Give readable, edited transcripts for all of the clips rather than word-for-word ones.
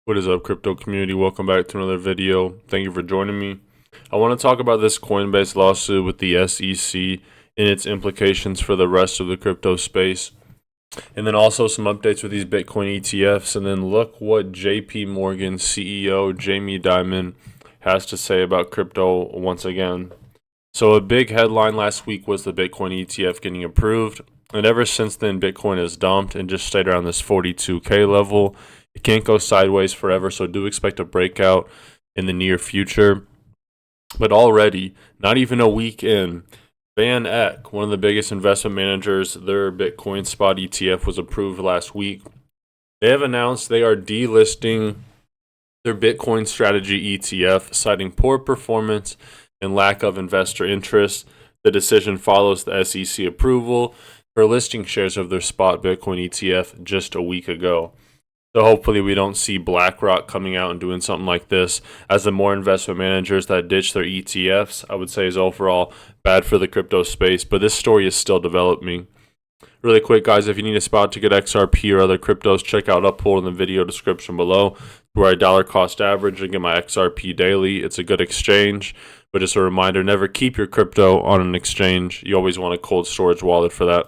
What is up, crypto community? Welcome back to another video. Thank you for joining me. I want to talk about this Coinbase lawsuit with the SEC and its implications for the rest of the crypto space. And then also some updates with these Bitcoin ETFs. And then look what JP Morgan CEO Jamie Dimon has to say about crypto once again. So a big headline last week was the Bitcoin ETF getting approved. And ever since then, Bitcoin has dumped and just stayed around this 42K level. It can't go sideways forever, so do expect a breakout in the near future. But already, not even a week in, Van Eck, one of the biggest investment managers, their Bitcoin spot ETF was approved last week. They have announced they are delisting their Bitcoin strategy ETF, citing poor performance and lack of investor interest. The decision follows the SEC approval for listing shares of their spot Bitcoin ETF just a week ago. So hopefully we don't see BlackRock coming out and doing something like this, as the more investment managers that ditch their ETFs, I would say, is overall bad for the crypto space. But this story is still developing. Really quick, guys, if you need a spot to get XRP or other cryptos, check out Uphold in the video description below, where I dollar cost average and get my XRP daily. It's a good exchange, but just a reminder, never keep your crypto on an exchange. You always want a cold storage wallet for that.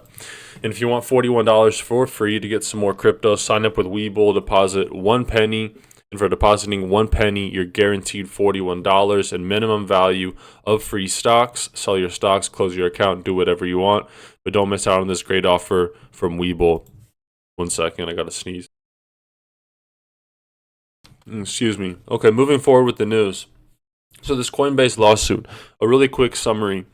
And if you want $41 for free to get some more crypto, sign up with Webull, deposit 1 penny. And for depositing 1 penny, you're guaranteed $41 in minimum value of free stocks. Sell your stocks, close your account, do whatever you want. But don't miss out on this great offer from Webull. 1 second, I gotta sneeze. Excuse me. Okay, moving forward with the news. So this Coinbase lawsuit, a really quick summary.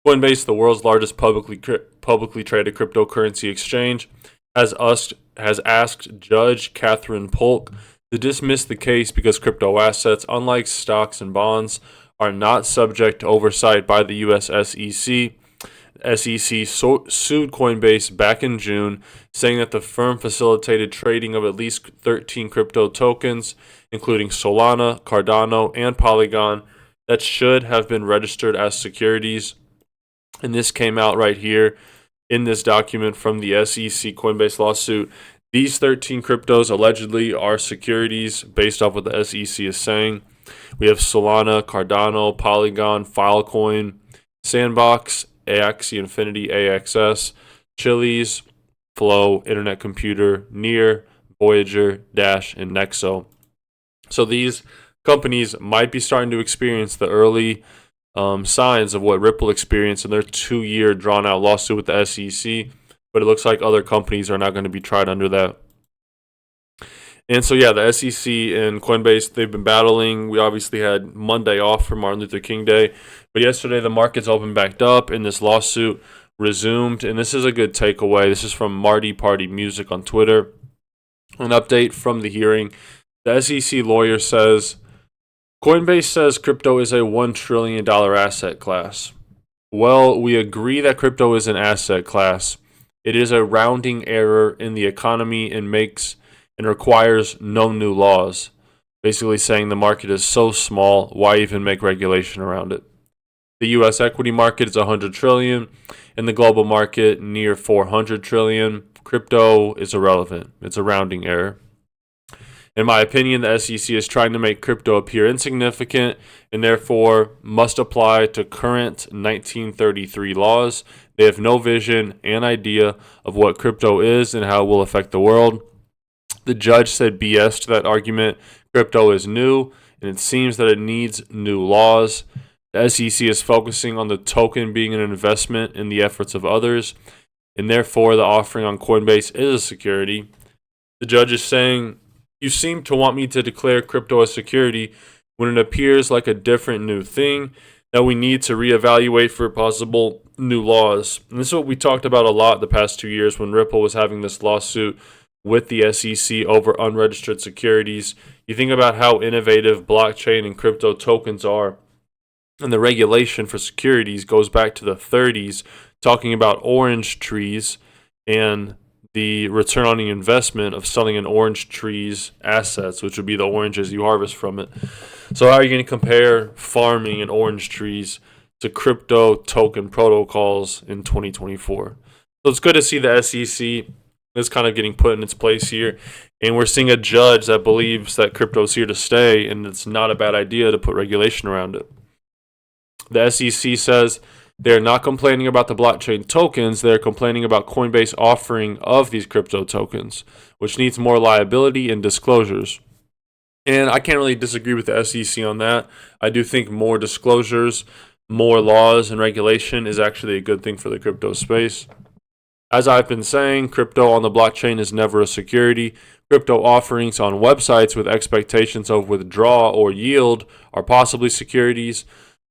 Coinbase, the world's largest publicly traded cryptocurrency exchange, has asked Judge Catherine Polk to dismiss the case because crypto assets, unlike stocks and bonds, are not subject to oversight by the U.S. SEC. SEC sued Coinbase back in June, saying that the firm facilitated trading of at least 13 crypto tokens, including Solana, Cardano, and Polygon, that should have been registered as securities. And this came out right here in this document from the SEC Coinbase lawsuit. These 13 cryptos allegedly are securities based off what the SEC is saying. We have Solana, Cardano, Polygon, Filecoin, Sandbox, Axie Infinity, AXS, Chiliz, Flow, Internet Computer, Near, Voyager, Dash, and Nexo. So these companies might be starting to experience the early signs of what Ripple experienced in their 2-year drawn-out lawsuit with the SEC, but it looks like other companies are not going to be tried under that. And so, yeah, the SEC and Coinbase, they've been battling. We obviously had Monday off for Martin Luther King Day, but yesterday the markets opened back up and this lawsuit resumed, and this is a good takeaway. This is from Marty Party Music on Twitter. An update from the hearing. The SEC lawyer says, Coinbase says crypto is a $1 trillion asset class. Well, we agree that crypto is an asset class. It is a rounding error in the economy and requires no new laws. Basically saying the market is so small, why even make regulation around it? The US equity market is $100 trillion, and the global market near $400 trillion. Crypto is irrelevant. It's a rounding error. In my opinion, the SEC is trying to make crypto appear insignificant and therefore must apply to current 1933 laws. They have no vision and idea of what crypto is and how it will affect the world. The judge said BS to that argument. Crypto is new, and it seems that it needs new laws. The SEC is focusing on the token being an investment in the efforts of others, and therefore the offering on Coinbase is a security. The judge is saying, you seem to want me to declare crypto a security when it appears like a different new thing that we need to reevaluate for possible new laws. And this is what we talked about a lot the past 2 years when Ripple was having this lawsuit with the SEC over unregistered securities. You think about how innovative blockchain and crypto tokens are, and the regulation for securities goes back to the 30s, talking about orange trees and the return on the investment of selling an orange tree's assets, which would be the oranges you harvest from it. So how are you going to compare farming and orange trees to crypto token protocols in 2024? So it's good to see the SEC is kind of getting put in its place here. And we're seeing a judge that believes that crypto is here to stay, and it's not a bad idea to put regulation around it. The SEC says they're not complaining about the blockchain tokens. They're complaining about Coinbase offering of these crypto tokens, which needs more liability and disclosures. And I can't really disagree with the SEC on that. I do think more disclosures, more laws and regulation is actually a good thing for the crypto space. As I've been saying, crypto on the blockchain is never a security. Crypto offerings on websites with expectations of withdrawal or yield are possibly securities,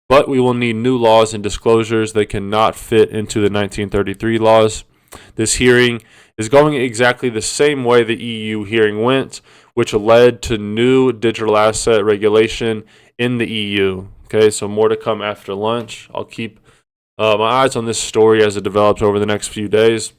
but we will need new laws and disclosures. They cannot fit into the 1933 laws. This hearing is going exactly the same way the EU hearing went, which led to new digital asset regulation in the EU. Okay, so more to come after lunch. I'll keep my eyes on this story as it develops over the next few days.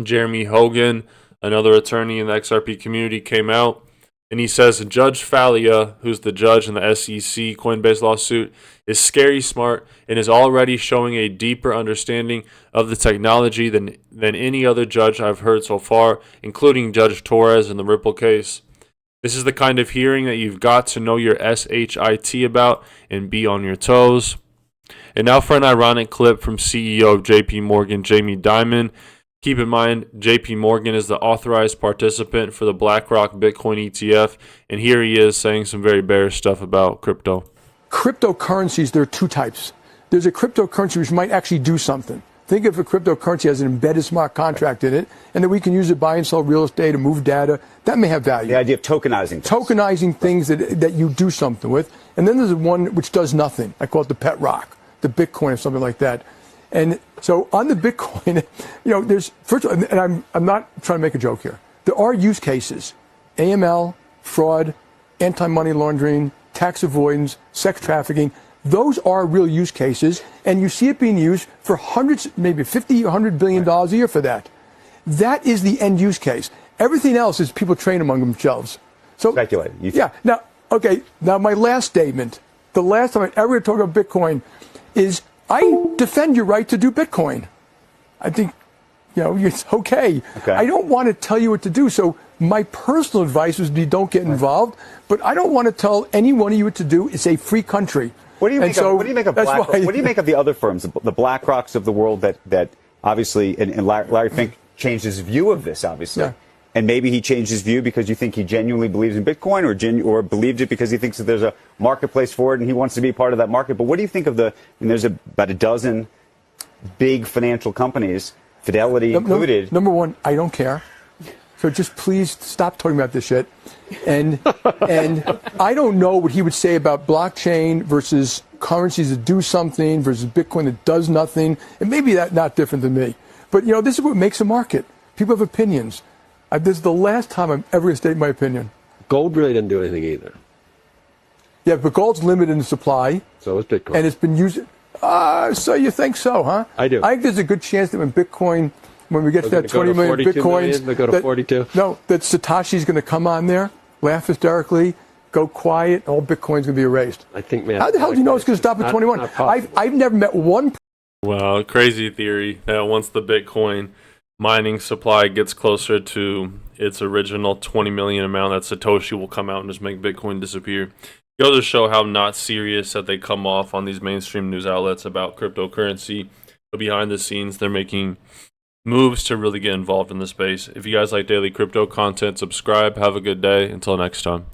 Jeremy Hogan, another attorney in the XRP community, came out and he says Judge Falia, who's the judge in the SEC Coinbase lawsuit, is scary smart and is already showing a deeper understanding of the technology than any other judge I've heard so far, including Judge Torres in the Ripple case. This is the kind of hearing that you've got to know your SHIT about and be on your toes. And now for an ironic clip from CEO of JP Morgan, Jamie Dimon. Keep in mind, JP Morgan is the authorized participant for the BlackRock Bitcoin ETF, and here he is saying some very bearish stuff about crypto. Cryptocurrencies, there are two types. There's a cryptocurrency which might actually do something. Think of a cryptocurrency as an embedded smart contract in it, and that we can use it to buy and sell real estate and move data. That may have value. The idea of tokenizing things. Tokenizing things that you do something with. And then there's one which does nothing. I call it the pet rock, the Bitcoin or something like that. And so on the Bitcoin, there's, first of all, and I'm not trying to make a joke here. There are use cases, AML, fraud, anti-money laundering, tax avoidance, sex trafficking. Those are real use cases, and you see it being used for hundreds, maybe $50, $100 billion a year for that. That is the end use case. Everything else is people train among themselves. So speculate. Yeah. Now, okay. Now, my last statement, the last time I ever talk about Bitcoin, is I defend your right to do Bitcoin. I think, it's okay. I don't want to tell you what to do. So my personal advice would be don't get involved. But I don't want to tell any one of you what to do. It's a free country. What do you make of BlackRock? What do you make of the other firms, the BlackRocks of the world that obviously, and Larry Fink changed his view of this, obviously. Yeah. And maybe he changed his view because you think he genuinely believes in Bitcoin or believed it because he thinks that there's a marketplace for it and he wants to be part of that market. But what do you think of there's about a dozen big financial companies, Fidelity included. Number one, I don't care. So just please stop talking about this shit. And I don't know what he would say about blockchain versus currencies that do something versus Bitcoin that does nothing. And maybe that's not different than me. But, this is what makes a market. People have opinions. This is the last time I'm ever going to state my opinion. Gold really didn't do anything either. Yeah, but gold's limited in supply. So is Bitcoin. And it's been used. So you think so, huh? I do. I think there's a good chance that when we get to that 20 million Bitcoins, they go to 42. No, that Satoshi's going to come on there, laugh hysterically, go quiet, and all Bitcoin's going to be erased. I think, man. How the hell do you know it's going to stop at 21? I've never met one. Well, crazy theory that once the Bitcoin mining supply gets closer to its original 20 million amount, that Satoshi will come out and just make Bitcoin disappear. It goes to show how not serious that they come off on these mainstream news outlets about cryptocurrency. But behind the scenes, they're making moves to really get involved in the space. If you guys like daily crypto content, subscribe. Have a good day. Until next time.